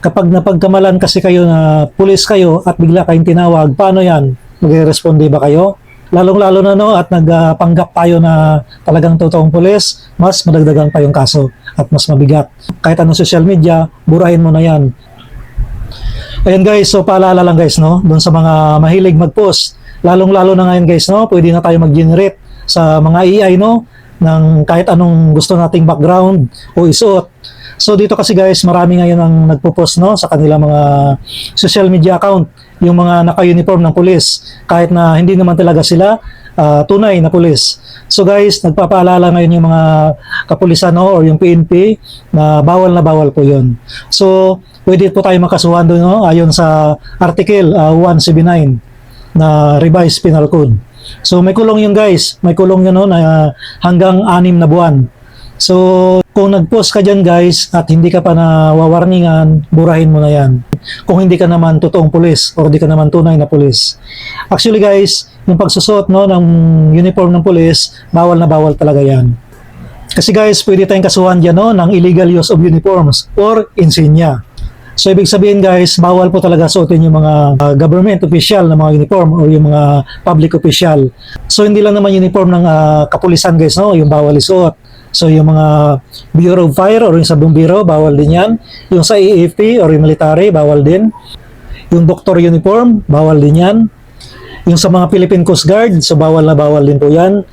Kapag napagkamalan kasi kayo na pulis kayo at bigla kayong tinawag, paano yan? Magre-responde ba kayo? Lalong-lalo na no, at nagpanggap tayo na talagang totoong pulis, mas madagdagan pa yung kaso at mas mabigat. Kahit anong social media, burahin mo na yan. Ayan guys, so paalala lang guys, no, doon sa mga mahilig mag-post, lalong-lalo na ngayon guys, no, pwede na tayo mag-generate sa mga AI, no, ng kahit anong gusto nating background o isuot. So dito kasi guys, marami ngayon ang nagpo-post, no, sa kanilang mga social media account, yung mga naka-uniform ng pulis, kahit na hindi naman talaga sila tunay na pulis. So guys, nagpapaalala ngayon yung mga kapulisan, no, or yung PNP na bawal po yun. So pwede po tayo makasuhan doon, no, ayon sa Article 179 na Revised Penal Code. So may kulong yun guys, may kulong yun, no, na hanggang 6 na buwan. So kung nag-post ka dyan guys at hindi ka pa nawawarningan, burahin mo na yan. Kung hindi ka naman totoong pulis or di ka naman tunay na pulis. Actually guys, yung pagsusot, no, ng uniform ng pulis, bawal na bawal talaga yan. Kasi guys, pwede tayong kasuhan dyan, no, ng illegal use of uniforms or insignia. So ibig sabihin guys, bawal po talaga suotin yung mga government official na mga uniform or yung mga public official. So hindi lang naman uniform ng kapulisan guys, no, yung bawal isuot. So yung mga Bureau of Fire or yung sa bumbiro, bawal din yan. Yung sa AFP or yung military, bawal din. Yung doctor uniform, bawal din yan. Yung sa mga Philippine Coast Guard, so bawal na bawal din po yan.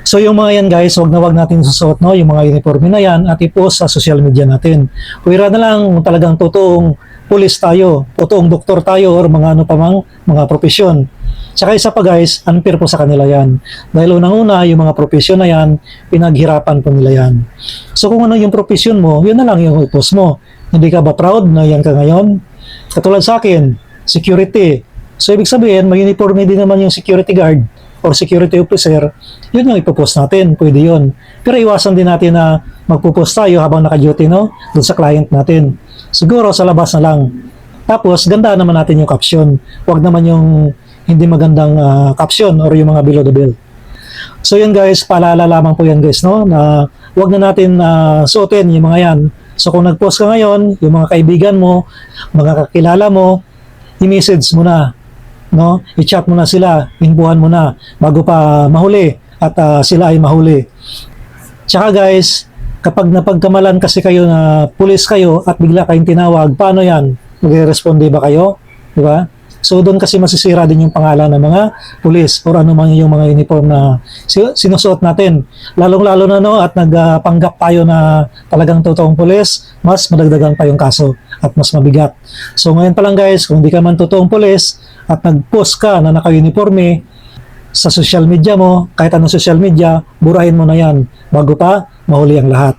So yung mga yan guys, wag na wag natin susuot, no, yung mga uniforme na yan at i-post sa social media natin. Kuwira na lang kung talagang totoong pulis tayo, totoong doktor tayo or mga ano pa mang mga profesyon. Tsaka isa pa guys, unfair po sa kanila yan. Dahil unang-una, yung mga profesyon na yan, pinaghirapan po nila yan. So kung ano yung profesyon mo, yun na lang yung i-post mo. Hindi ka ba proud na yan ka ngayon? Katulad sa akin, security. So ibig sabihin, may uniform din naman yung security guard or security officer, yun yung ipopost natin, pwede yun. Pero iwasan din natin na magpo-post tayo habang naka-duty, no, dun sa client natin. Siguro sa labas na lang. Tapos, ganda naman natin yung caption. Huwag naman yung hindi magandang caption or yung mga below the belt. So yun guys, paalala lamang po yan guys, no, na huwag na natin suotin yung mga yan. So kung nag-post ka ngayon, yung mga kaibigan mo, mga kakilala mo, i-message mo na, no, i-chat mo na sila, inbuhan mo na bago pa mahuli at sila ay mahuli. Tsaka guys, kapag napagkamalan kasi kayo na pulis kayo at bigla kayong tinawag, paano yan? Magre-responde ba kayo? Di ba? So doon kasi masisira din yung pangalan ng mga pulis or ano man yung mga uniform na sinusuot natin. Lalong-lalo na no, at nagpanggap tayo na talagang totoong pulis, mas madagdagan pa yung kaso at mas mabigat. So ngayon pa lang guys, kung di ka man totoong pulis at nag-post ka na naka-uniforme sa social media mo, kahit anong social media, burahin mo na yan bago pa mahuli ang lahat.